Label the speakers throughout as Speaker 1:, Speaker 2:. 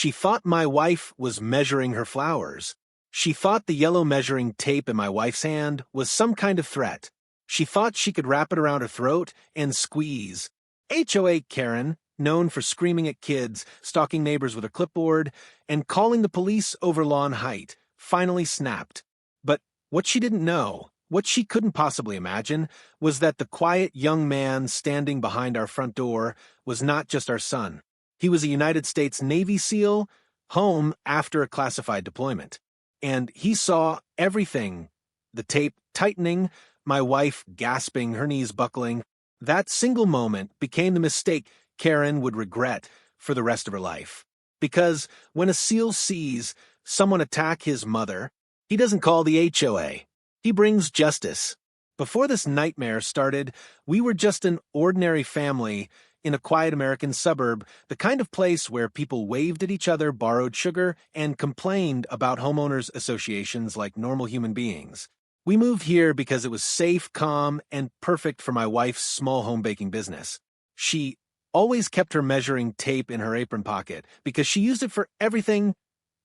Speaker 1: She thought my wife was measuring her flowers. She thought the yellow measuring tape in my wife's hand was some kind of threat. She thought she could wrap it around her throat and squeeze. HOA Karen, known for screaming at kids, stalking neighbors with a clipboard, and calling the police over lawn height, finally snapped. But what she didn't know, what she couldn't possibly imagine, was that the quiet young man standing behind our front door was not just our son. He was a United States Navy SEAL, home after a classified deployment. And he saw everything. The tape tightening, my wife gasping, her knees buckling. That single moment became the mistake Karen would regret for the rest of her life. Because when a SEAL sees someone attack his mother, he doesn't call the HOA. He brings justice. Before this nightmare started, we were just an ordinary family in a quiet American suburb, the kind of place where people waved at each other, borrowed sugar, and complained about homeowners associations like normal human beings. We moved here because it was safe, calm, and perfect for my wife's small home baking business. She always kept her measuring tape in her apron pocket because she used it for everything: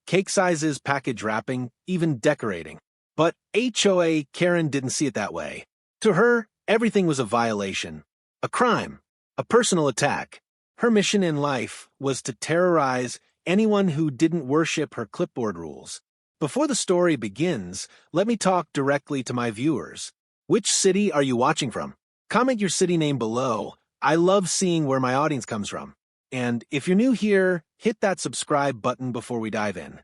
Speaker 1: cake sizes, package wrapping, even decorating. But HOA Karen didn't see it that way. To her, everything was a violation, a crime, a personal attack. Her mission in life was to terrorize anyone who didn't worship her clipboard rules. Before the story begins, let me talk directly to my viewers. Which city are you watching from? Comment your city name below. I love seeing where my audience comes from. And if you're new here, hit that subscribe button before we dive in.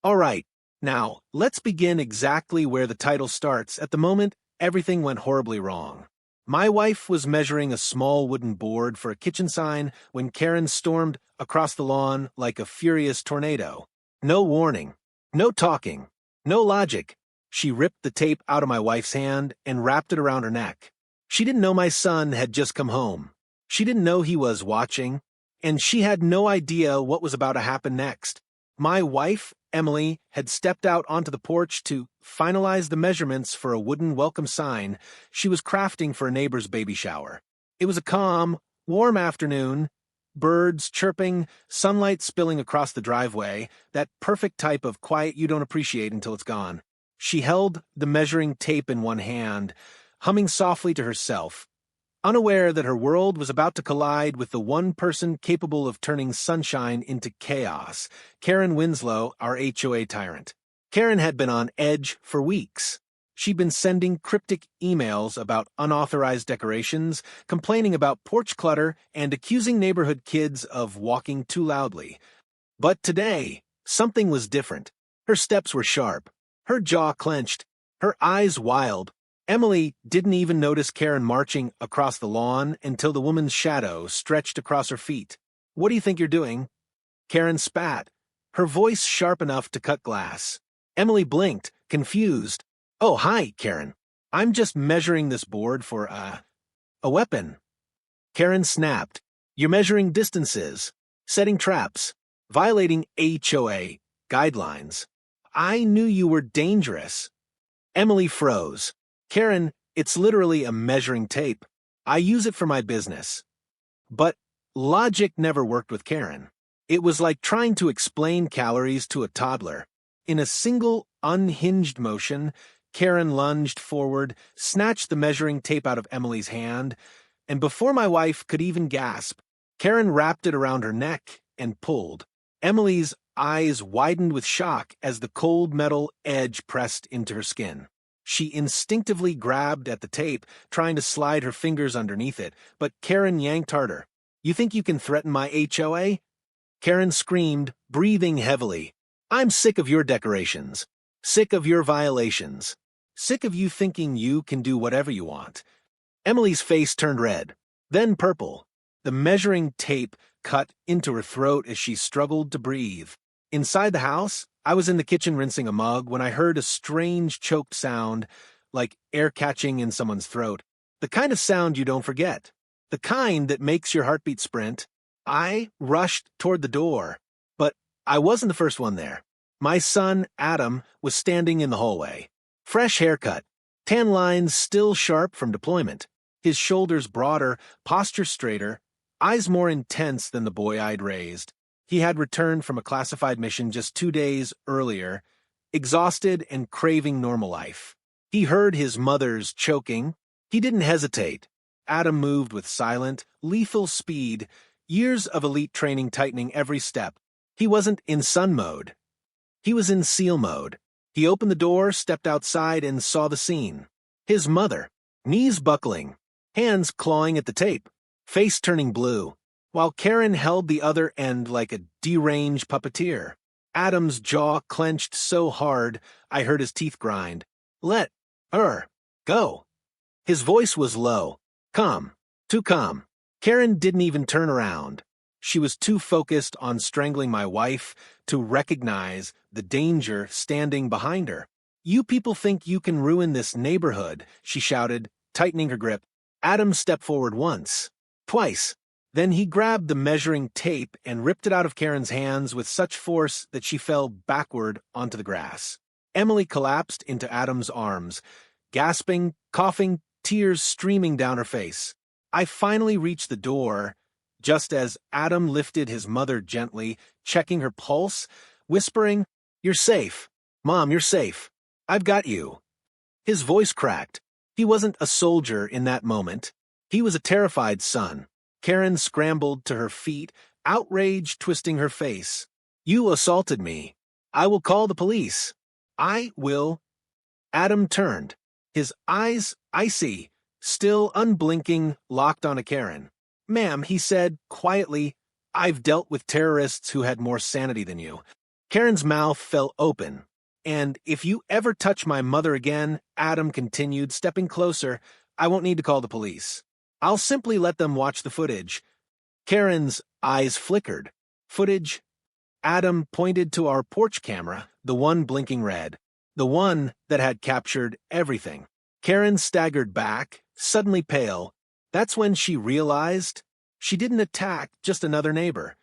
Speaker 1: All right, now let's begin exactly where the title starts. At the moment, everything went horribly wrong. My wife was measuring a small wooden board for a kitchen sign when Karen stormed across the lawn like a furious tornado. No warning, no talking, no logic. She ripped the tape out of my wife's hand and wrapped it around her neck. She didn't know my son had just come home. She didn't know he was watching, and she had no idea what was about to happen next. My wife, Emily, had stepped out onto the porch to finalize the measurements for a wooden welcome sign she was crafting for a neighbor's baby shower. It was a calm, warm afternoon, birds chirping, sunlight spilling across the driveway, that perfect type of quiet you don't appreciate until it's gone. She held the measuring tape in one hand, humming softly to herself, unaware that her world was about to collide with the one person capable of turning sunshine into chaos, Karen Winslow, our HOA tyrant. Karen had been on edge for weeks. She'd been sending cryptic emails about unauthorized decorations, complaining about porch clutter, and accusing neighborhood kids of walking too loudly. But today, something was different. Her steps were sharp, her jaw clenched, her eyes wild. Emily didn't even notice Karen marching across the lawn until the woman's shadow stretched across her feet. "What do you think you're doing?" Karen spat, her voice sharp enough to cut glass. Emily blinked, confused. "Oh, hi, Karen. I'm just measuring this board for, a weapon." Karen snapped. "You're measuring distances, setting traps, violating HOA guidelines. I knew you were dangerous." Emily froze. "Karen, it's literally a measuring tape. I use it for my business." But logic never worked with Karen. It was like trying to explain calories to a toddler. In a single, unhinged motion, Karen lunged forward, snatched the measuring tape out of Emily's hand, and before my wife could even gasp, Karen wrapped it around her neck and pulled. Emily's eyes widened with shock as the cold metal edge pressed into her skin. She instinctively grabbed at the tape, trying to slide her fingers underneath it, but Karen yanked harder. "You think you can threaten my HOA?" Karen screamed, breathing heavily. "I'm sick of your decorations. Sick of your violations. Sick of you thinking you can do whatever you want." Emily's face turned red, then purple. The measuring tape cut into her throat as she struggled to breathe. Inside the house, I was in the kitchen rinsing a mug when I heard a strange choked sound, like air catching in someone's throat. The kind of sound you don't forget. The kind that makes your heartbeat sprint. I rushed toward the door, but I wasn't the first one there. My son, Adam, was standing in the hallway. Fresh haircut, tan lines still sharp from deployment, his shoulders broader, posture straighter, eyes more intense than the boy I'd raised. He had returned from a classified mission just 2 days earlier, exhausted and craving normal life. He heard his mother's choking. He didn't hesitate. Adam moved with silent, lethal speed, years of elite training tightening every step. He wasn't in sun mode. He was in SEAL mode. He opened the door, stepped outside, and saw the scene. His mother, knees buckling, hands clawing at the tape, face turning blue, while Karen held the other end like a deranged puppeteer. Adam's jaw clenched so hard I heard his teeth grind. Let her go. His voice was low, calm, too calm. Karen didn't even turn around. She was too focused on strangling my wife to recognize the danger standing behind her. You people think you can ruin this neighborhood, she shouted, tightening her grip. Adam stepped forward once, twice. Then he grabbed the measuring tape and ripped it out of Karen's hands with such force that she fell backward onto the grass. Emily collapsed into Adam's arms, gasping, coughing, tears streaming down her face. I finally reached the door, just as Adam lifted his mother gently, checking her pulse, whispering, "You're safe. Mom, you're safe. I've got you." His voice cracked. He wasn't a soldier in that moment. He was a terrified son. Karen scrambled to her feet, outrage twisting her face. "You assaulted me. I will call the police. I will." Adam turned, his eyes icy, still unblinking, locked on a Karen. "Ma'am," he said quietly, "I've dealt with terrorists who had more sanity than you." Karen's mouth fell open. "And if you ever touch my mother again," Adam continued, stepping closer, "I won't need to call the police. I'll simply let them watch the footage." Karen's eyes flickered. "Footage?" Adam pointed to our porch camera, the one blinking red, the one that had captured everything. Karen staggered back, suddenly pale. That's when she realized she didn't attack just another neighbor.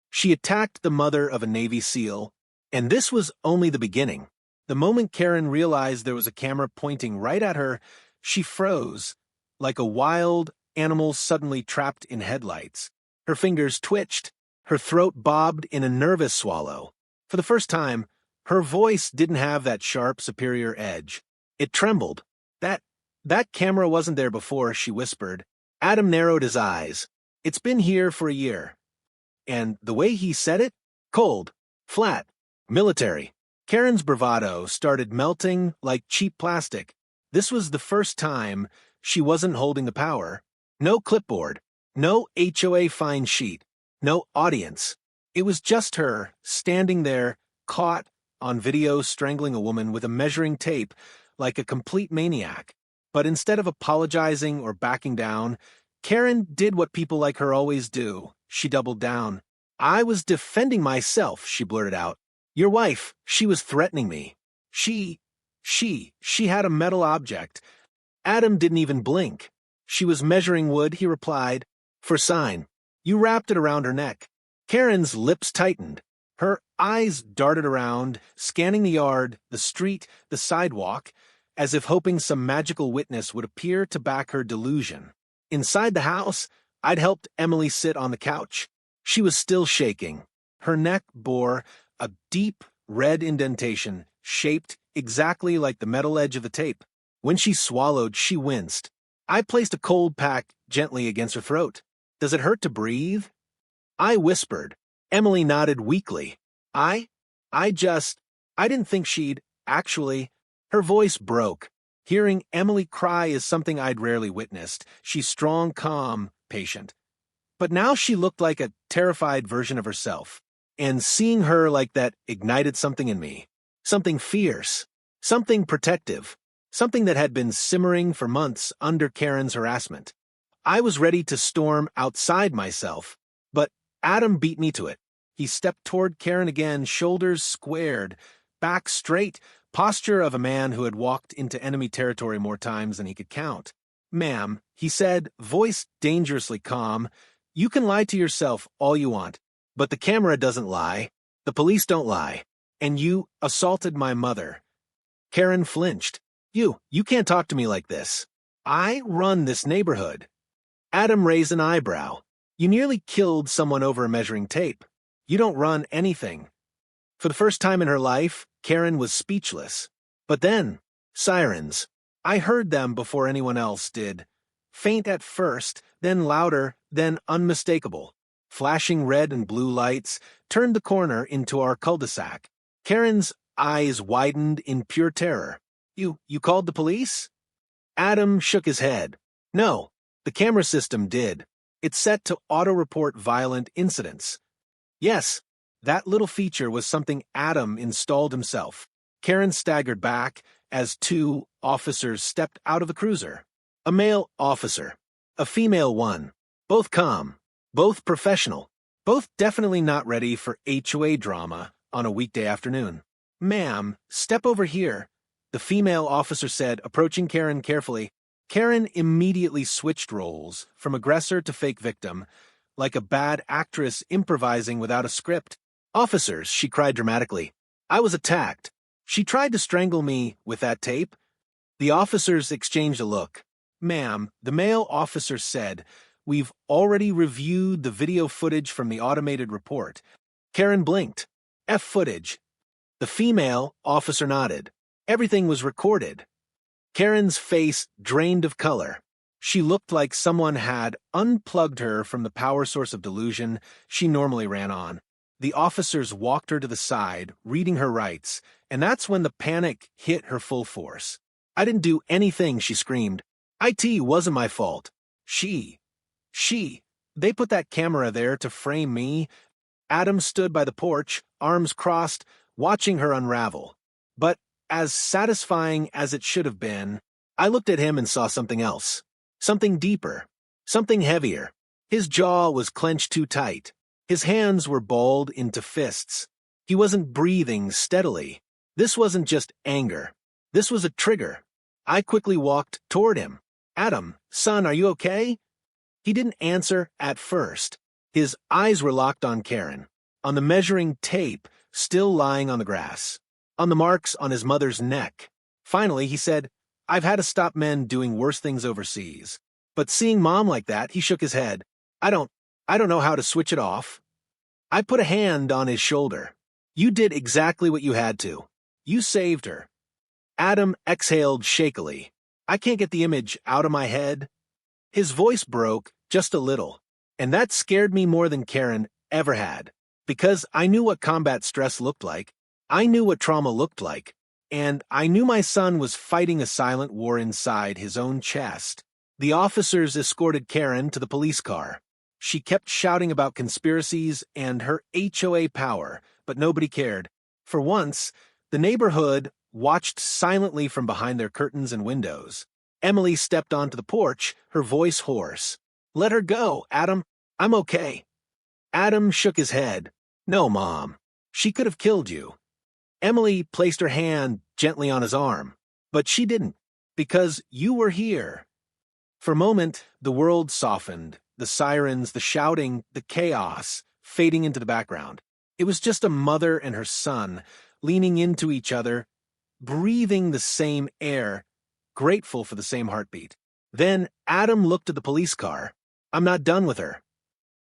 Speaker 1: She attacked the mother of a Navy SEAL, and this was only the beginning. The moment Karen realized there was a camera pointing right at her, she froze, like a wild animal suddenly trapped in headlights. Her fingers twitched, her throat bobbed in a nervous swallow. For the first time, her voice didn't have that sharp, superior edge. It trembled. That camera wasn't there before," she whispered. Adam narrowed his eyes. "It's been here for a year." And the way he said it? Cold, flat, military. Karen's bravado started melting like cheap plastic. This was the first time she wasn't holding the power. No clipboard, no HOA fine sheet, no audience. It was just her, standing there, caught on video strangling a woman with a measuring tape like a complete maniac. But instead of apologizing or backing down, Karen did what people like her always do. She doubled down. "I was defending myself," she blurted out. "Your wife, she was threatening me. She had a metal object." Adam didn't even blink. "She was measuring wood," he replied, "for sign. You wrapped it around her neck." Karen's lips tightened. Her eyes darted around, scanning the yard, the street, the sidewalk, as if hoping some magical witness would appear to back her delusion. Inside the house, I'd helped Emily sit on the couch. She was still shaking. Her neck bore a deep red indentation, shaped exactly like the metal edge of the tape. When she swallowed, she winced. I placed a cold pack gently against her throat. "Does it hurt to breathe?" I whispered. Emily nodded weakly. I didn't think she'd, actually." Her voice broke. Hearing Emily cry is something I'd rarely witnessed. She's strong, calm, patient. But now she looked like a terrified version of herself. And seeing her like that ignited something in me. Something fierce. Something protective. Something that had been simmering for months under Karen's harassment. I was ready to storm outside myself, but Adam beat me to it. He stepped toward Karen again, shoulders squared, back straight, posture of a man who had walked into enemy territory more times than he could count. "Ma'am," he said, voice dangerously calm, "you can lie to yourself all you want, but the camera doesn't lie, the police don't lie, and you assaulted my mother." Karen flinched. You can't talk to me like this. I run this neighborhood." Adam raised an eyebrow. "You nearly killed someone over a measuring tape. You don't run anything. For the first time in her life, Karen was speechless. But then, sirens. I heard them before anyone else did. Faint at first, then louder, then unmistakable. Flashing red and blue lights turned the corner into our cul-de-sac. Karen's eyes widened in pure terror. You called the police? Adam shook his head. No, the camera system did. It's set to auto-report violent incidents. Yes, that little feature was something Adam installed himself. Karen staggered back as two officers stepped out of the cruiser. A male officer, a female one. Both calm, both professional, both definitely not ready for HOA drama on a weekday afternoon. Ma'am, step over here, the female officer said, approaching Karen carefully. Karen immediately switched roles, from aggressor to fake victim, like a bad actress improvising without a script. Officers, she cried dramatically. I was attacked. She tried to strangle me with that tape. The officers exchanged a look. Ma'am, the male officer said, we've already reviewed the video footage from the automated report. Karen blinked. F footage. The female officer nodded. Everything was recorded. Karen's face drained of color. She looked like someone had unplugged her from the power source of delusion she normally ran on. The officers walked her to the side, reading her rights, and that's when the panic hit her full force. I didn't do anything, she screamed. IT wasn't my fault. They put that camera there to frame me. Adam stood by the porch, arms crossed, watching her unravel. But as satisfying as it should have been, I looked at him and saw something else. Something deeper. Something heavier. His jaw was clenched too tight. His hands were balled into fists. He wasn't breathing steadily. This wasn't just anger. This was a trigger. I quickly walked toward him. Adam, son, are you okay? He didn't answer at first. His eyes were locked on Karen, on the measuring tape still lying on the grass, on the marks on his mother's neck. Finally, he said, I've had to stop men doing worse things overseas. But seeing Mom like that, he shook his head. I don't know how to switch it off. I put a hand on his shoulder. You did exactly what you had to. You saved her. Adam exhaled shakily. I can't get the image out of my head. His voice broke just a little, and that scared me more than Karen ever had, because I knew what combat stress looked like. I knew what trauma looked like, and I knew my son was fighting a silent war inside his own chest. The officers escorted Karen to the police car. She kept shouting about conspiracies and her HOA power, but nobody cared. For once, the neighborhood watched silently from behind their curtains and windows. Emily stepped onto the porch, her voice hoarse. Let her go, Adam. I'm okay. Adam shook his head. No, Mom. She could have killed you. Emily placed her hand gently on his arm. But she didn't, because you were here. For a moment, the world softened, the sirens, the shouting, the chaos, fading into the background. It was just a mother and her son, leaning into each other, breathing the same air, grateful for the same heartbeat. Then Adam looked at the police car. I'm not done with her.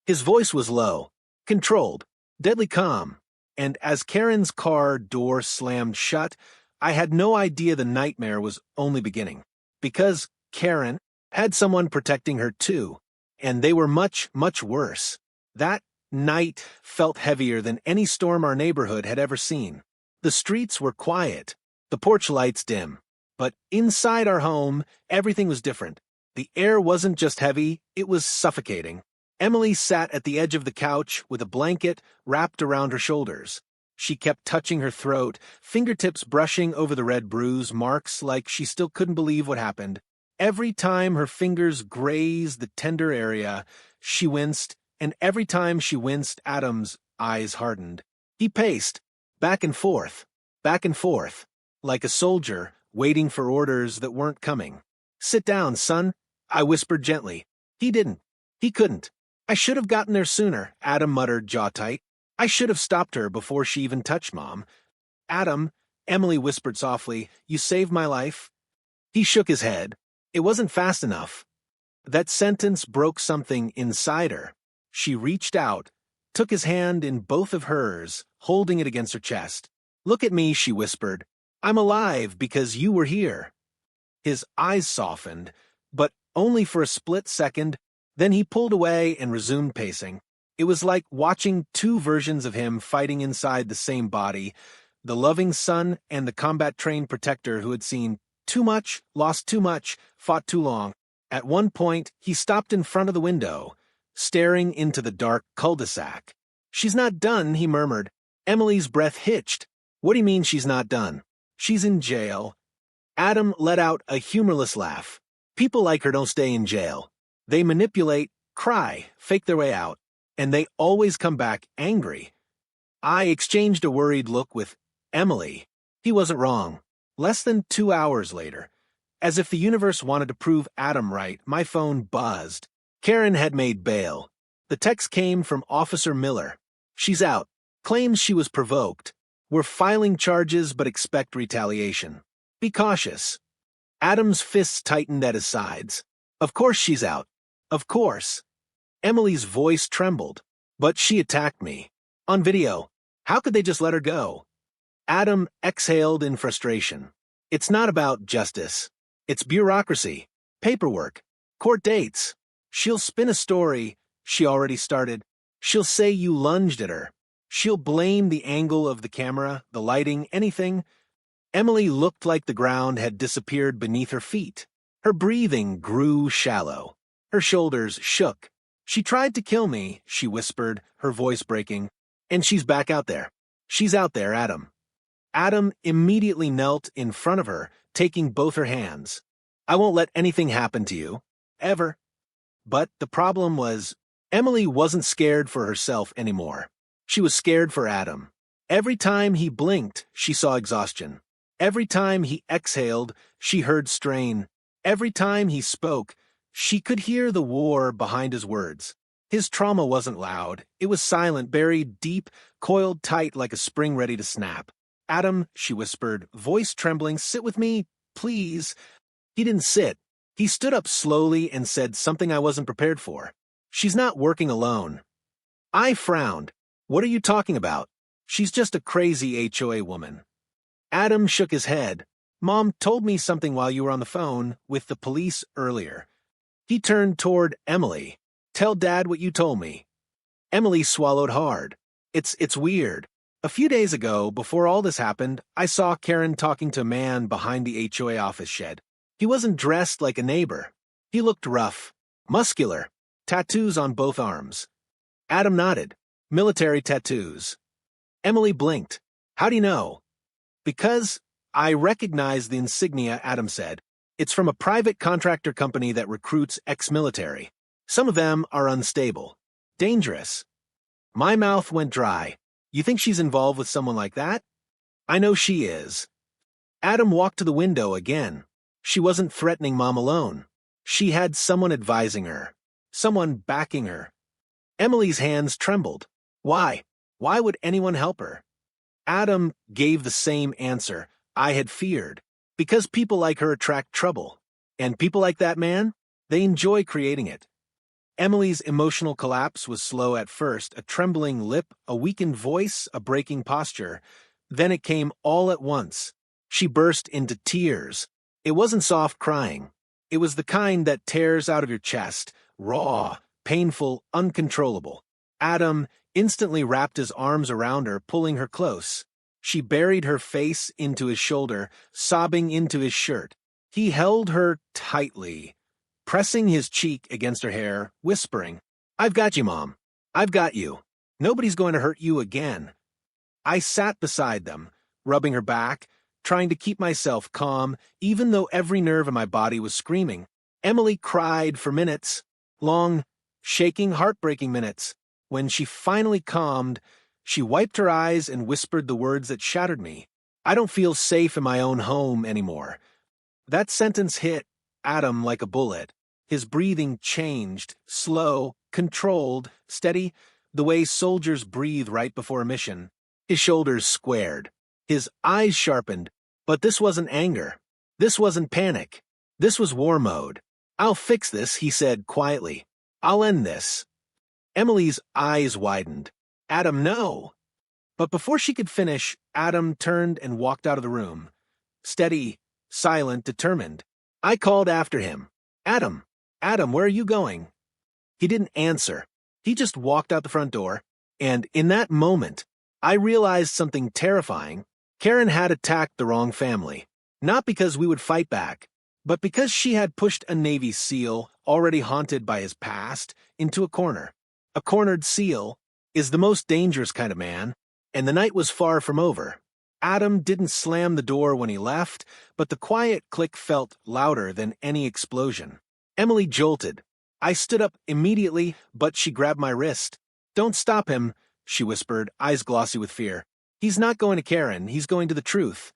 Speaker 1: His voice was low, controlled, deadly calm, and as Karen's car door slammed shut, I had no idea the nightmare was only beginning. Because Karen had someone protecting her too, and they were much, much worse. That night felt heavier than any storm our neighborhood had ever seen. The streets were quiet, the porch lights dim. But inside our home, everything was different. The air wasn't just heavy, it was suffocating. Emily sat at the edge of the couch with a blanket wrapped around her shoulders. She kept touching her throat, fingertips brushing over the red bruise marks like she still couldn't believe what happened. Every time her fingers grazed the tender area, she winced, and every time she winced, Adam's eyes hardened. He paced, back and forth, like a soldier waiting for orders that weren't coming. Sit down, son, I whispered gently. He didn't. He couldn't. I should have gotten there sooner, Adam muttered, jaw tight. I should have stopped her before she even touched Mom. Adam, Emily whispered softly, you saved my life. He shook his head. It wasn't fast enough. That sentence broke something inside her. She reached out, took his hand in both of hers, holding it against her chest. "Look at me," she whispered. "I'm alive because you were here." His eyes softened, but only for a split second. Then he pulled away and resumed pacing. It was like watching two versions of him fighting inside the same body, the loving son and the combat-trained protector who had seen too much, lost too much, fought too long. At one point, he stopped in front of the window, staring into the dark cul-de-sac. "She's not done," he murmured. Emily's breath hitched. "What do you mean she's not done?" "She's in jail." Adam let out a humorless laugh. "People like her don't stay in jail. They manipulate, cry, fake their way out, and they always come back angry." I exchanged a worried look with Emily. He wasn't wrong. Less than 2 hours later, as if the universe wanted to prove Adam right, my phone buzzed. Karen had made bail. The text came from Officer Miller. "She's out. Claims she was provoked. We're filing charges but expect retaliation. Be cautious." Adam's fists tightened at his sides. "Of course she's out. Of course." Emily's voice trembled. "But she attacked me. On video. How could they just let her go?" Adam exhaled in frustration. "It's not about justice. It's bureaucracy, paperwork, court dates. She'll spin a story she already started. She'll say you lunged at her. She'll blame the angle of the camera, the lighting, anything." Emily looked like the ground had disappeared beneath her feet. Her breathing grew shallow. Her shoulders shook. "She tried to kill me," she whispered, her voice breaking. "And she's back out there. She's out there, Adam." Adam immediately knelt in front of her, taking both her hands. "I won't let anything happen to you. Ever." But the problem was, Emily wasn't scared for herself anymore. She was scared for Adam. Every time he blinked, she saw exhaustion. Every time he exhaled, she heard strain. Every time he spoke, she could hear the war behind his words. His trauma wasn't loud. It was silent, buried deep, coiled tight like a spring ready to snap. "Adam," she whispered, voice trembling, "sit with me, please." He didn't sit. He stood up slowly and said something I wasn't prepared for. "She's not working alone." I frowned. "What are you talking about? She's just a crazy HOA woman." Adam shook his head. "Mom told me something while you were on the phone with the police earlier." He turned toward Emily. "Tell Dad what you told me." Emily swallowed hard. It's weird. A few days ago, before all this happened, I saw Karen talking to a man behind the HOA office shed. He wasn't dressed like a neighbor. He looked rough, muscular, tattoos on both arms." Adam nodded. "Military tattoos." Emily blinked. "How do you know?" "Because I recognize the insignia," Adam said. "It's from a private contractor company that recruits ex-military. Some of them are unstable. Dangerous." My mouth went dry. "You think she's involved with someone like that?" "I know she is." Adam walked to the window again. She wasn't threatening Mom alone. She had someone advising her. Someone backing her. Emily's hands trembled. Why? Why would anyone help her? Adam gave the same answer I had feared. Because people like her attract trouble. And people like that man, they enjoy creating it. Emily's emotional collapse was slow at first, a trembling lip, a weakened voice, a breaking posture. Then it came all at once. She burst into tears. It wasn't soft crying. It was the kind that tears out of your chest, raw, painful, uncontrollable. Adam instantly wrapped his arms around her, pulling her close. She buried her face into his shoulder, sobbing into his shirt. He held her tightly, pressing his cheek against her hair, whispering, "I've got you, Mom. I've got you. Nobody's going to hurt you again." I sat beside them, rubbing her back, trying to keep myself calm, even though every nerve in my body was screaming. Emily cried for minutes, long, shaking, heartbreaking minutes. When she finally calmed, she wiped her eyes and whispered the words that shattered me. "I don't feel safe in my own home anymore." That sentence hit Adam like a bullet. His breathing changed, slow, controlled, steady, the way soldiers breathe right before a mission. His shoulders squared. His eyes sharpened. But this wasn't anger. This wasn't panic. This was war mode. "I'll fix this," he said quietly. "I'll end this." Emily's eyes widened. Adam, no. But before she could finish, Adam turned and walked out of the room. Steady, silent, determined. I called after him. Adam, Adam, where are you going? He didn't answer. He just walked out the front door. And in that moment, I realized something terrifying. Karen had attacked the wrong family. Not because we would fight back, but because she had pushed a Navy SEAL, already haunted by his past, into a corner. A cornered SEAL is the most dangerous kind of man, and the night was far from over. Adam didn't slam the door when he left, but the quiet click felt louder than any explosion. Emily jolted. I stood up immediately, but she grabbed my wrist. Don't stop him, she whispered, eyes glossy with fear. He's not going to Karen, he's going to the truth.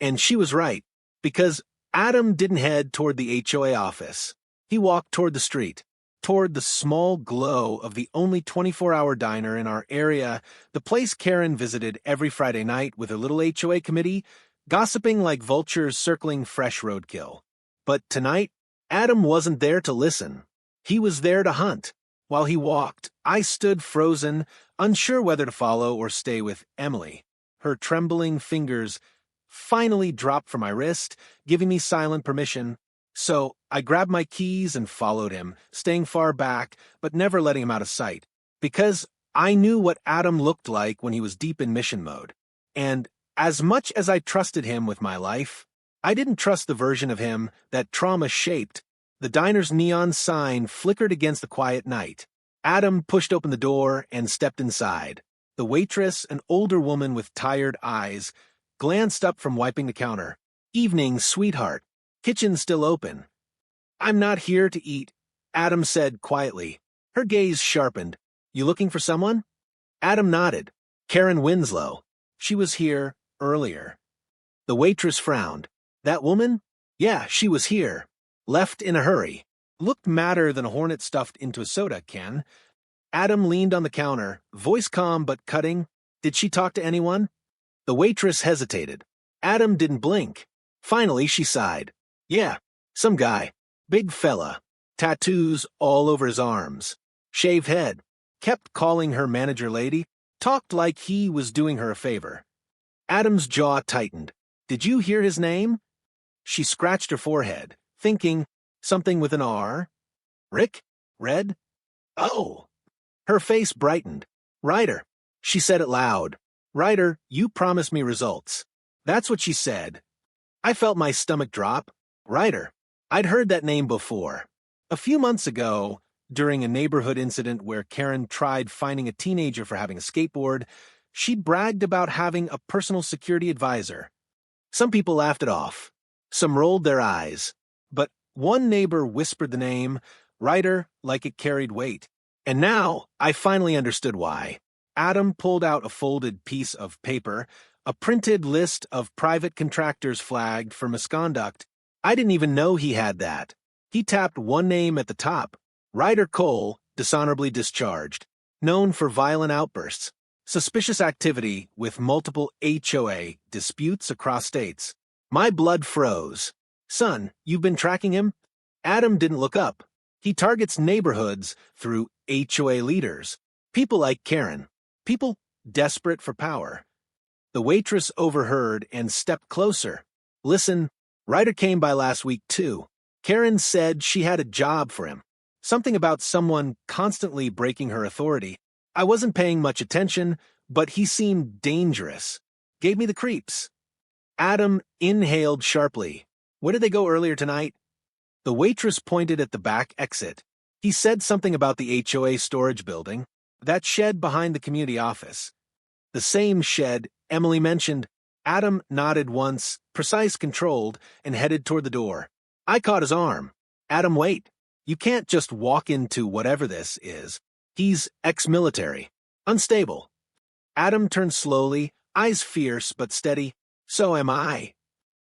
Speaker 1: And she was right, because Adam didn't head toward the HOA office. He walked toward the street, toward the small glow of the only 24-hour diner in our area, the place Karen visited every Friday night with her little HOA committee, gossiping like vultures circling fresh roadkill. But tonight, Adam wasn't there to listen. He was there to hunt. While he walked, I stood frozen, unsure whether to follow or stay with Emily. Her trembling fingers finally dropped from my wrist, giving me silent permission. So I grabbed my keys and followed him, staying far back, but never letting him out of sight, because I knew what Adam looked like when he was deep in mission mode. And as much as I trusted him with my life, I didn't trust the version of him that trauma shaped. The diner's neon sign flickered against the quiet night. Adam pushed open the door and stepped inside. The waitress, an older woman with tired eyes, glanced up from wiping the counter. Evening, sweetheart. Kitchen still open. I'm not here to eat, Adam said quietly. Her gaze sharpened. You looking for someone? Adam nodded. Karen Winslow. She was here earlier. The waitress frowned. That woman? Yeah, she was here. Left in a hurry. Looked madder than a hornet stuffed into a soda, Ken. Adam leaned on the counter, voice calm but cutting. Did she talk to anyone? The waitress hesitated. Adam didn't blink. Finally, she sighed. Yeah, some guy. Big fella. Tattoos all over his arms. Shaved head. Kept calling her manager lady. Talked like he was doing her a favor. Adam's jaw tightened. Did you hear his name? She scratched her forehead, thinking something with an R. Rick? Red? Oh. Her face brightened. Ryder. She said it loud. Ryder, you promised me results. That's what she said. I felt my stomach drop. Ryder. I'd heard that name before. A few months ago, during a neighborhood incident where Karen tried finding a teenager for having a skateboard, she bragged about having a personal security advisor. Some people laughed it off. Some rolled their eyes. But one neighbor whispered the name, Ryder, like it carried weight. And now I finally understood why. Adam pulled out a folded piece of paper, a printed list of private contractors flagged for misconduct. I didn't even know he had that. He tapped one name at the top. Ryder Cole, dishonorably discharged. Known for violent outbursts. Suspicious activity with multiple HOA disputes across states. My blood froze. Son, you've been tracking him? Adam didn't look up. He targets neighborhoods through HOA leaders. People like Karen. People desperate for power. The waitress overheard and stepped closer. Listen, Ryder came by last week too. Karen said she had a job for him. Something about someone constantly breaking her authority. I wasn't paying much attention, but he seemed dangerous. Gave me the creeps. Adam inhaled sharply. Where did they go earlier tonight? The waitress pointed at the back exit. He said something about the HOA storage building, that shed behind the community office. The same shed Emily mentioned. Adam nodded once, precise controlled, and headed toward the door. I caught his arm. Adam, wait. You can't just walk into whatever this is. He's ex-military. Unstable. Adam turned slowly, eyes fierce but steady. So am I.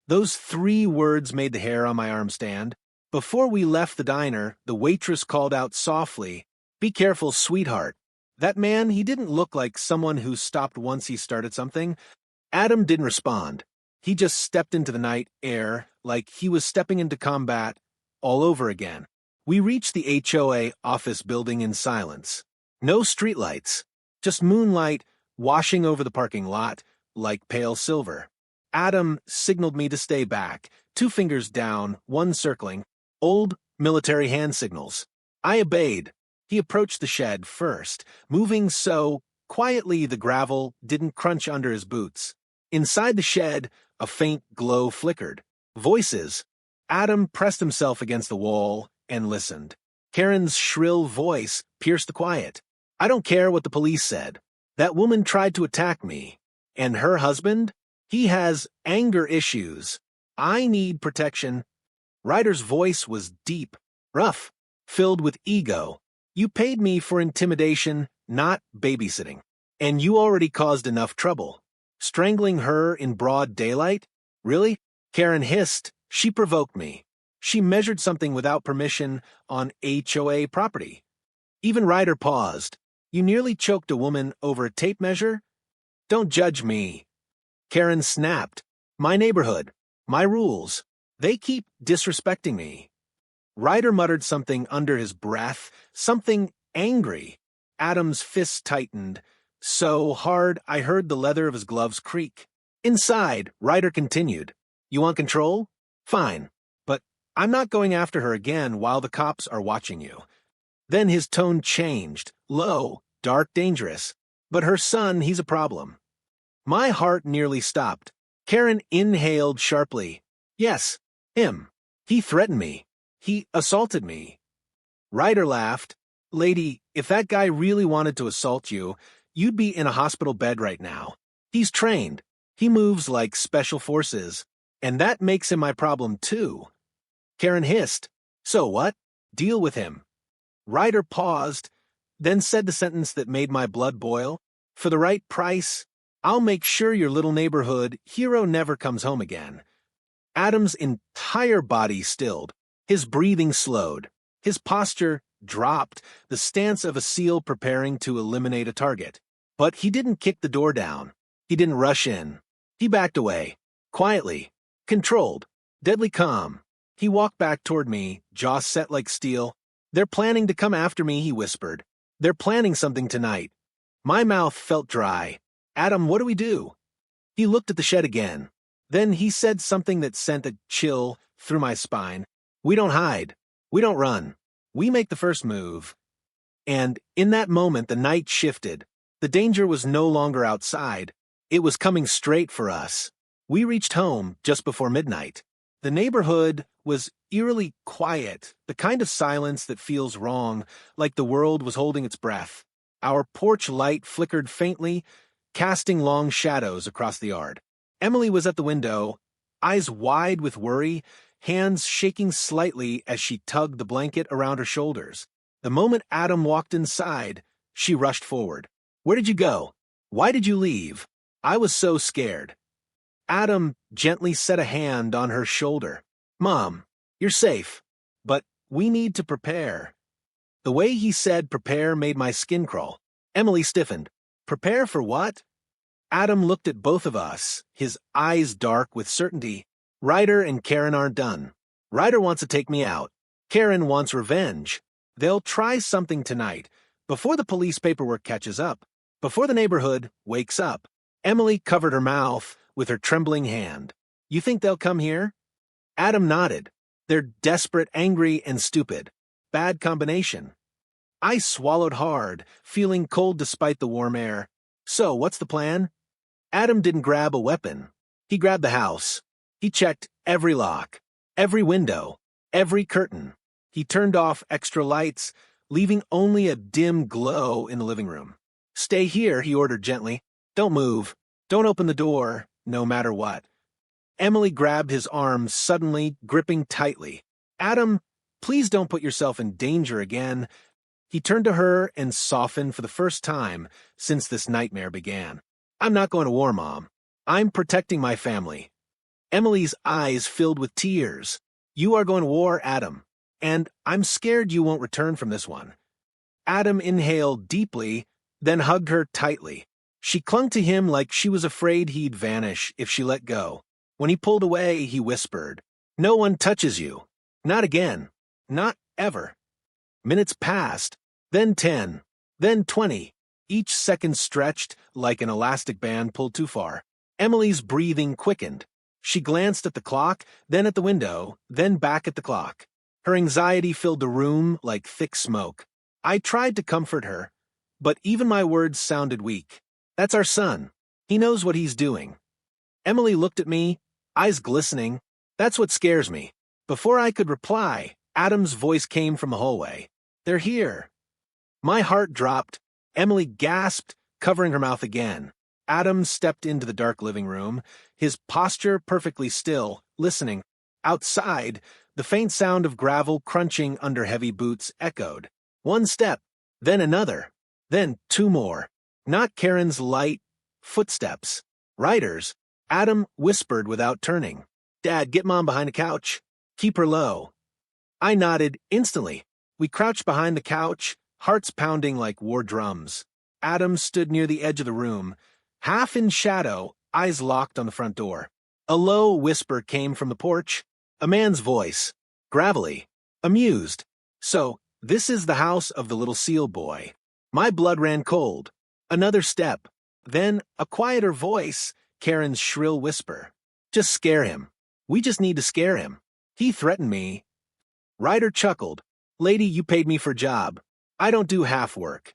Speaker 1: Those 3 words made the hair on my arm stand. Before we left the diner, the waitress called out softly, Be careful, sweetheart. That man, he didn't look like someone who stopped once he started something. Adam didn't respond. He just stepped into the night air like he was stepping into combat all over again. We reached the HOA office building in silence. No streetlights. just moonlight washing over the parking lot like pale silver. Adam signaled me to stay back, 2 fingers down, one circling, old military hand signals. I obeyed. He approached the shed first, moving so quietly the gravel didn't crunch under his boots. Inside the shed, a faint glow flickered. Voices. Adam pressed himself against the wall and listened. Karen's shrill voice pierced the quiet. I don't care what the police said. That woman tried to attack me. And her husband? He has anger issues. I need protection. Ryder's voice was deep, rough, filled with ego. You paid me for intimidation, not babysitting. And you already caused enough trouble. Strangling her in broad daylight? Really? Karen hissed. She provoked me. She measured something without permission on HOA property. Even Ryder paused. You nearly choked a woman over a tape measure? Don't judge me. Karen snapped. My neighborhood. My rules. They keep disrespecting me. Ryder muttered something under his breath, something angry. Adam's fists tightened, so hard I heard the leather of his gloves creak. Inside, Ryder continued. You want control? Fine. But I'm not going after her again while the cops are watching you. Then his tone changed, low, dark, dangerous. But her son, he's a problem. My heart nearly stopped. Karen inhaled sharply. Yes, him. He threatened me. He assaulted me. Ryder laughed. Lady, if that guy really wanted to assault you, you'd be in a hospital bed right now. He's trained. He moves like special forces. And that makes him my problem too. Karen hissed. So what? Deal with him. Ryder paused, then said the sentence that made my blood boil. For the right price, I'll make sure your little neighborhood hero never comes home again. Adam's entire body stilled. His breathing slowed. His posture dropped, the stance of a SEAL preparing to eliminate a target. But he didn't kick the door down. He didn't rush in. He backed away. Quietly. Controlled. Deadly calm. He walked back toward me, jaw set like steel. They're planning to come after me, he whispered. They're planning something tonight. My mouth felt dry. Adam, what do we do? He looked at the shed again. Then he said something that sent a chill through my spine. We don't hide. We don't run. We make the first move. And in that moment, the night shifted. The danger was no longer outside. It was coming straight for us. We reached home just before midnight. The neighborhood was eerily quiet, the kind of silence that feels wrong, like the world was holding its breath. Our porch light flickered faintly, casting long shadows across the yard. Emily was at the window, eyes wide with worry, hands shaking slightly as she tugged the blanket around her shoulders. The moment Adam walked inside, she rushed forward. Where did you go? Why did you leave? I was so scared. Adam gently set a hand on her shoulder. Mom, you're safe, but we need to prepare. The way he said prepare made my skin crawl. Emily stiffened. Prepare for what? Adam looked at both of us, his eyes dark with certainty. Ryder and Karen aren't done. Ryder wants to take me out. Karen wants revenge. They'll try something tonight, before the police paperwork catches up, before the neighborhood wakes up. Emily covered her mouth with her trembling hand. You think they'll come here? Adam nodded. They're desperate, angry, and stupid. Bad combination. I swallowed hard, feeling cold despite the warm air. So, what's the plan? Adam didn't grab a weapon. He grabbed the house. He checked every lock, every window, every curtain. He turned off extra lights, leaving only a dim glow in the living room. Stay here, he ordered gently. Don't move. Don't open the door, no matter what. Emily grabbed his arm suddenly, gripping tightly. Adam, please don't put yourself in danger again. He turned to her and softened for the first time since this nightmare began. I'm not going to war, Mom. I'm protecting my family. Emily's eyes filled with tears. You are going to war, Adam. And I'm scared you won't return from this one. Adam inhaled deeply, then hugged her tightly. She clung to him like she was afraid he'd vanish if she let go. When he pulled away, he whispered, No one touches you. Not again. Not ever. Minutes passed, then 10, then 20. each second stretched like an elastic band pulled too far. Emily's breathing quickened. She glanced at the clock, then at the window, then back at the clock. Her anxiety filled the room like thick smoke. I tried to comfort her, but even my words sounded weak. That's our son. He knows what he's doing. Emily looked at me, eyes glistening. That's what scares me. Before I could reply, Adam's voice came from the hallway. They're here. My heart dropped. Emily gasped, covering her mouth again. Adam stepped into the dark living room, his posture perfectly still, listening. Outside, the faint sound of gravel crunching under heavy boots echoed. One step, then another, then two more. Not Karen's light footsteps. Ryder's. Adam whispered without turning. Dad, get Mom behind the couch. Keep her low. I nodded instantly. We crouched behind the couch, hearts pounding like war drums. Adam stood near the edge of the room, half in shadow, eyes locked on the front door. A low whisper came from the porch. A man's voice. Gravelly. Amused. So, this is the house of the little seal boy. My blood ran cold. Another step. Then, a quieter voice, Karen's shrill whisper. Just scare him. We just need to scare him. He threatened me. Ryder chuckled. Lady, you paid me for a job. I don't do half work.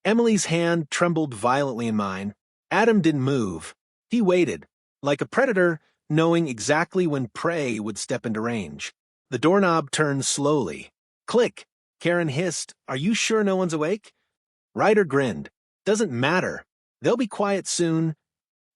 Speaker 1: Emily's hand trembled violently in mine. Adam didn't move. He waited, like a predator, knowing exactly when prey would step into range. The doorknob turned slowly. Click. Karen hissed, Are you sure no one's awake? Ryder grinned. Doesn't matter. They'll be quiet soon.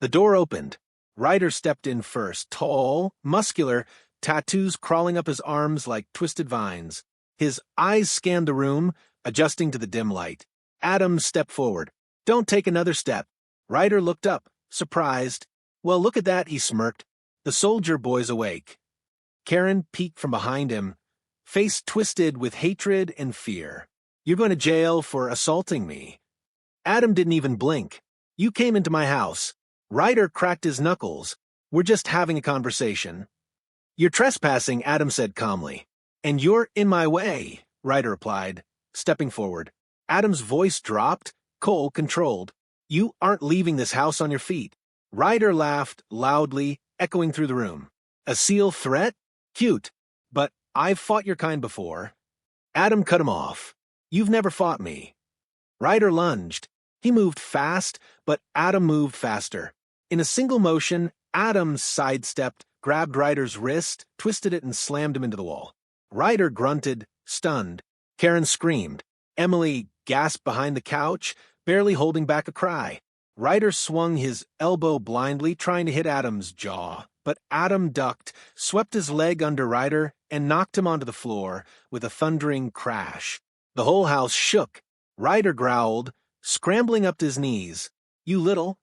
Speaker 1: The door opened. Ryder stepped in first, tall, muscular, tattoos crawling up his arms like twisted vines. His eyes scanned the room, adjusting to the dim light. Adam stepped forward. Don't take another step. Ryder looked up, surprised. Well, look at that, he smirked. The soldier boy's awake. Karen peeked from behind him, face twisted with hatred and fear. You're going to jail for assaulting me. Adam didn't even blink. You came into my house. Ryder cracked his knuckles. We're just having a conversation. You're trespassing, Adam said calmly. And you're in my way, Ryder replied, stepping forward. Adam's voice dropped, cold, controlled. You aren't leaving this house on your feet. Ryder laughed loudly, echoing through the room. A seal threat? Cute. But I've fought your kind before. Adam cut him off. You've never fought me. Ryder lunged. He moved fast, but Adam moved faster. In a single motion, Adam sidestepped, grabbed Ryder's wrist, twisted it, and slammed him into the wall. Ryder grunted, stunned. Karen screamed. Emily gasped behind the couch, barely holding back a cry. Ryder swung his elbow blindly, trying to hit Adam's jaw, but Adam ducked, swept his leg under Ryder, and knocked him onto the floor with a thundering crash. The whole house shook. Ryder growled, scrambling up to his knees. You little.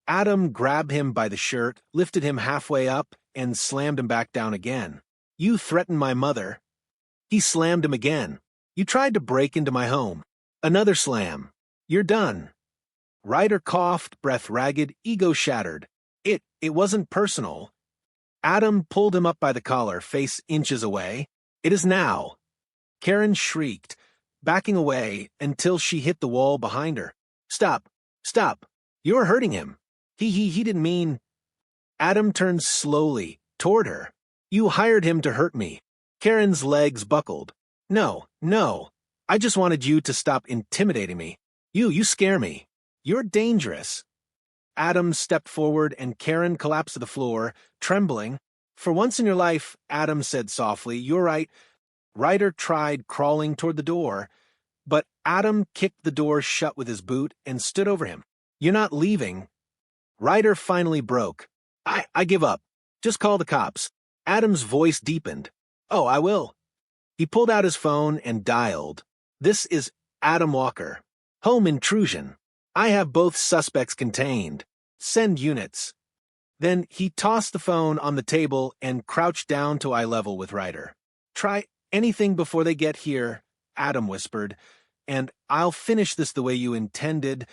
Speaker 1: Adam grabbed him by the shirt, lifted him halfway up, and slammed him back down again. You threatened my mother. He slammed him again. You tried to break into my home. Another slam. You're done. Ryder coughed, breath ragged, ego shattered. It wasn't personal. Adam pulled him up by the collar, face inches away. It is now. Karen shrieked, backing away until she hit the wall behind her. Stop. Stop. You're hurting him. He didn't mean. Adam turned slowly toward her. You hired him to hurt me. Karen's legs buckled. No. I just wanted you to stop intimidating me. You scare me. You're dangerous. Adam stepped forward and Karen collapsed to the floor, trembling. For once in your life, Adam said softly, you're right. Ryder tried crawling toward the door, but Adam kicked the door shut with his boot and stood over him. You're not leaving. Ryder finally broke. I give up. Just call the cops. Adam's voice deepened. Oh, I will. He pulled out his phone and dialed. This is Adam Walker. Home intrusion. I have both suspects contained. Send units. Then he tossed the phone on the table and crouched down to eye level with Ryder. Try anything before they get here, Adam whispered, and I'll finish this the way you intended.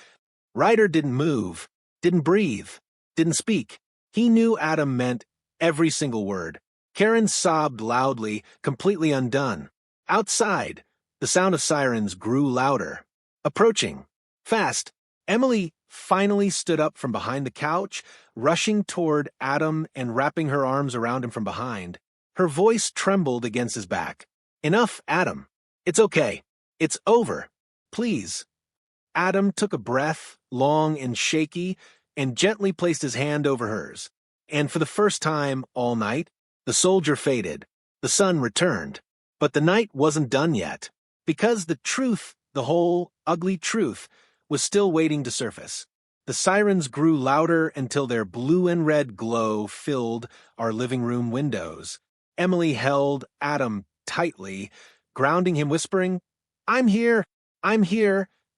Speaker 1: Ryder didn't move, didn't breathe, didn't speak. He knew Adam meant every single word. Karen sobbed loudly, completely undone. Outside, the sound of sirens grew louder. Approaching. Fast. Emily finally stood up from behind the couch, rushing toward Adam and wrapping her arms around him from behind. Her voice trembled against his back. "Enough, Adam. It's okay. It's over. Please." Adam took a breath, long and shaky, and gently placed his hand over hers. And for the first time all night, the soldier faded. The sun returned. But the night wasn't done yet, because the truth, the whole ugly truth, was still waiting to surface. The sirens grew louder until their blue and red glow filled our living room windows. Emily held Adam tightly, grounding him, whispering, I'm here,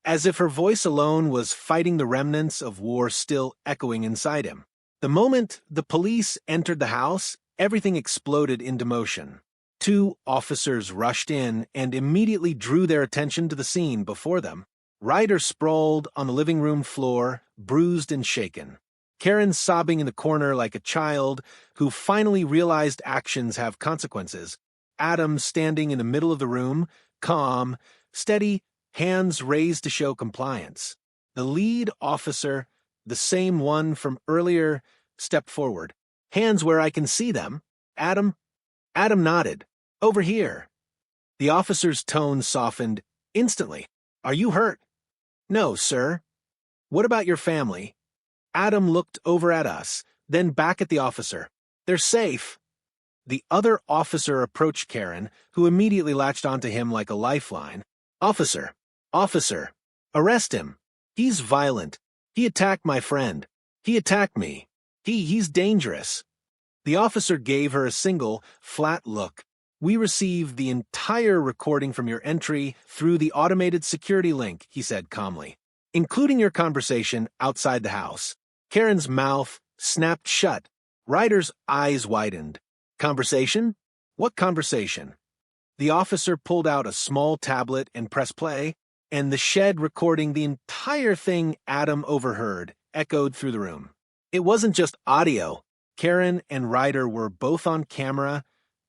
Speaker 1: as if her voice alone was fighting the remnants of war still echoing inside him. The moment the police entered the house, everything exploded into motion. 2 officers rushed in and immediately drew their attention to the scene before them. Ryder sprawled on the living room floor, bruised and shaken. Karen sobbing in the corner like a child who finally realized actions have consequences. Adam standing in the middle of the room, calm, steady, hands raised to show compliance. The lead officer, the same one from earlier, stepped forward. Hands where I can see them. Adam nodded. Over here. The officer's tone softened instantly. Are you hurt? No, sir. What about your family? Adam looked over at us, then back at the officer. They're safe. The other officer approached Karen, who immediately latched onto him like a lifeline. Officer, arrest him. He's violent. He attacked my friend. He attacked me. He's dangerous. The officer gave her a single, flat look. We received the entire recording from your entry through the automated security link, he said calmly, including your conversation outside the house. Karen's mouth snapped shut. Ryder's eyes widened. Conversation? What conversation? The officer pulled out a small tablet and pressed play, and the shed recording the entire thing Adam overheard echoed through the room. It wasn't just audio. Karen and Ryder were both on camera,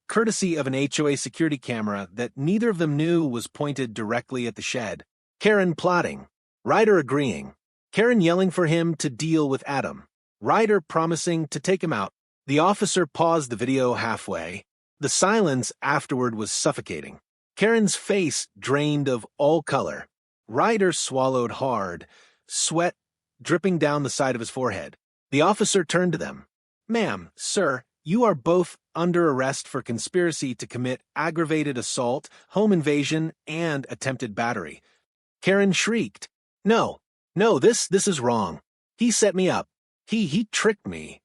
Speaker 1: courtesy of an HOA security camera that neither of them knew was pointed directly at the shed. Karen plotting, Ryder agreeing, Karen yelling for him to deal with Adam, Ryder promising to take him out. The officer paused the video halfway. The silence afterward was suffocating. Karen's face drained of all color. Ryder swallowed hard, sweat dripping down the side of his forehead. The officer turned to them. Ma'am, sir, you are both under arrest for conspiracy to commit aggravated assault, home invasion, and attempted battery. Karen shrieked. No, this is wrong. He set me up. He tricked me.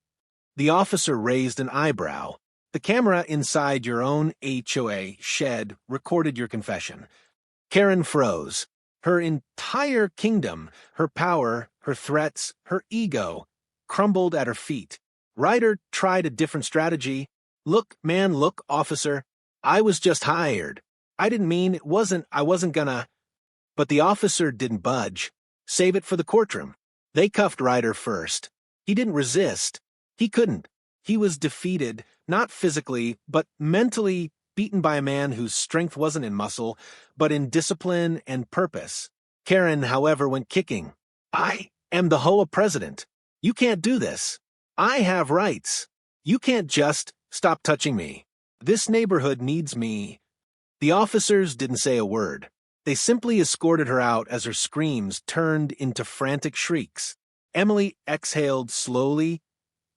Speaker 1: The officer raised an eyebrow. The camera inside your own HOA shed recorded your confession. Karen froze. Her entire kingdom, her power, her threats, her ego, crumbled at her feet. Ryder tried a different strategy. Look, officer, I was just hired. I didn't mean I wasn't gonna. But the officer didn't budge. Save it for the courtroom. They cuffed Ryder first. He didn't resist. He couldn't. He was defeated, not physically, but mentally beaten by a man whose strength wasn't in muscle, but in discipline and purpose. Karen, however, went kicking. I am the HOA president. You can't do this. I have rights. You can't just stop touching me. This neighborhood needs me. The officers didn't say a word. They simply escorted her out as her screams turned into frantic shrieks. Emily exhaled slowly,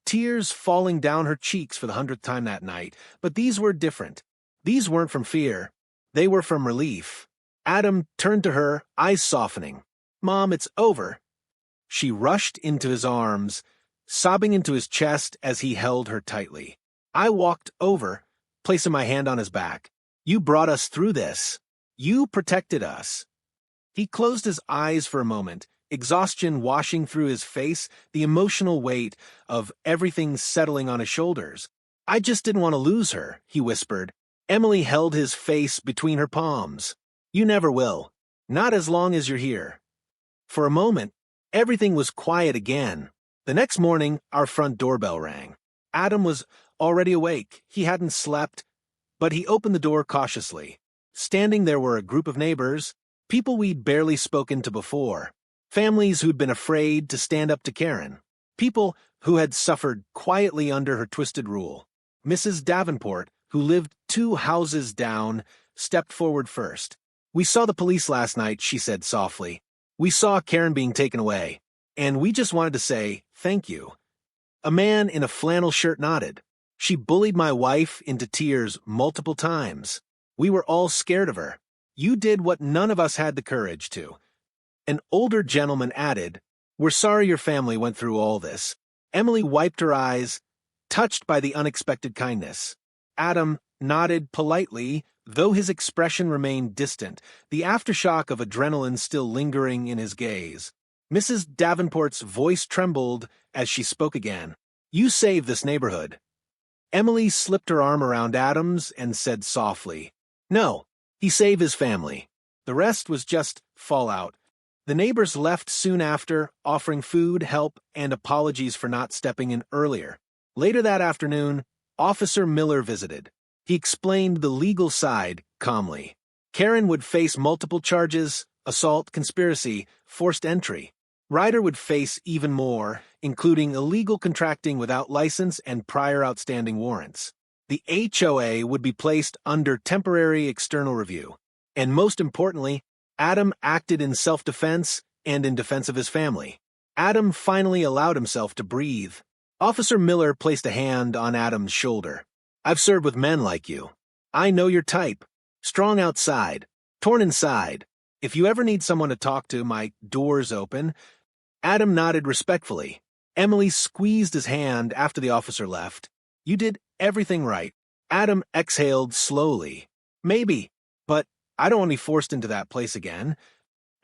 Speaker 1: tears falling down her cheeks for the 100th time that night. But these were different. These weren't from fear. They were from relief. Adam turned to her, eyes softening. Mom, it's over. She rushed into his arms, sobbing into his chest as he held her tightly. I walked over, placing my hand on his back. You brought us through this. You protected us. He closed his eyes for a moment, exhaustion washing through his face, the emotional weight of everything settling on his shoulders. I just didn't want to lose her, he whispered. Emily held his face between her palms. You never will. Not as long as you're here. For a moment, everything was quiet again. The next morning, our front doorbell rang. Adam was already awake. He hadn't slept, but he opened the door cautiously. Standing there were a group of neighbors, people we'd barely spoken to before. Families who'd been afraid to stand up to Karen. People who had suffered quietly under her twisted rule. Mrs. Davenport, who lived 2 houses down, stepped forward first. "We saw the police last night," she said softly. "We saw Karen being taken away. And we just wanted to say thank you." A man in a flannel shirt nodded. "She bullied my wife into tears multiple times. We were all scared of her. You did what none of us had the courage to." An older gentleman added, "We're sorry your family went through all this." Emily wiped her eyes, touched by the unexpected kindness. Adam nodded politely, though his expression remained distant, the aftershock of adrenaline still lingering in his gaze. Mrs. Davenport's voice trembled as she spoke again. "You saved this neighborhood." Emily slipped her arm around Adam's and said softly, "No, he saved his family. The rest was just fallout." The neighbors left soon after, offering food, help, and apologies for not stepping in earlier. Later that afternoon, Officer Miller visited. He explained the legal side calmly. Karen would face multiple charges: assault, conspiracy, forced entry. Ryder would face even more, including illegal contracting without license and prior outstanding warrants. The HOA would be placed under temporary external review. And most importantly, Adam acted in self-defense and in defense of his family. Adam finally allowed himself to breathe. Officer Miller placed a hand on Adam's shoulder. "I've served with men like you. I know your type. Strong outside, torn inside. If you ever need someone to talk to, my door's open." Adam nodded respectfully. Emily squeezed his hand after the officer left. "You did everything right." Adam exhaled slowly. "Maybe, but I don't want to be forced into that place again."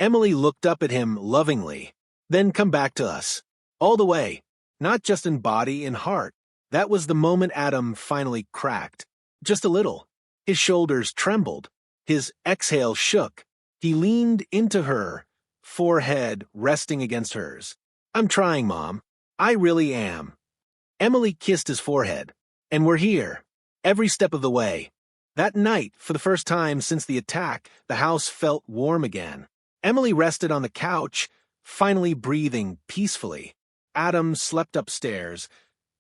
Speaker 1: Emily looked up at him lovingly. "Then come back to us. All the way. Not just in body, in heart." That was the moment Adam finally cracked. Just a little. His shoulders trembled. His exhale shook. He leaned into her, forehead resting against hers. "I'm trying, Mom. I really am." Emily kissed his forehead. "And we're here. Every step of the way." That night, for the first time since the attack, the house felt warm again. Emily rested on the couch, finally breathing peacefully. Adam slept upstairs,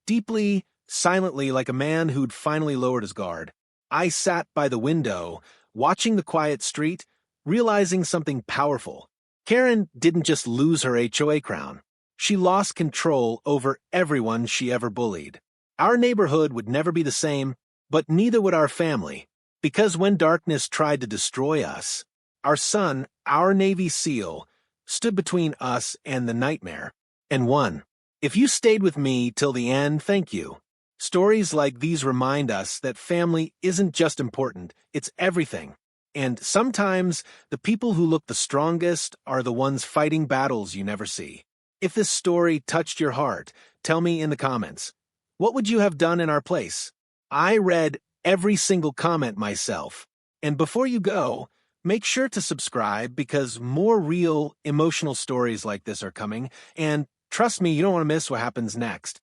Speaker 1: deeply, silently, like a man who'd finally lowered his guard. I sat by the window, watching the quiet street, realizing something powerful. Karen didn't just lose her HOA crown. She lost control over everyone she ever bullied. Our neighborhood would never be the same, but neither would our family. Because when darkness tried to destroy us, our son, our Navy SEAL, stood between us and the nightmare, and won. If you stayed with me till the end, thank you. Stories like these remind us that family isn't just important, it's everything. And sometimes, the people who look the strongest are the ones fighting battles you never see. If this story touched your heart, tell me in the comments. What would you have done in our place? I read every single comment myself. And before you go, make sure to subscribe because more real, emotional stories like this are coming, and trust me, you don't want to miss what happens next.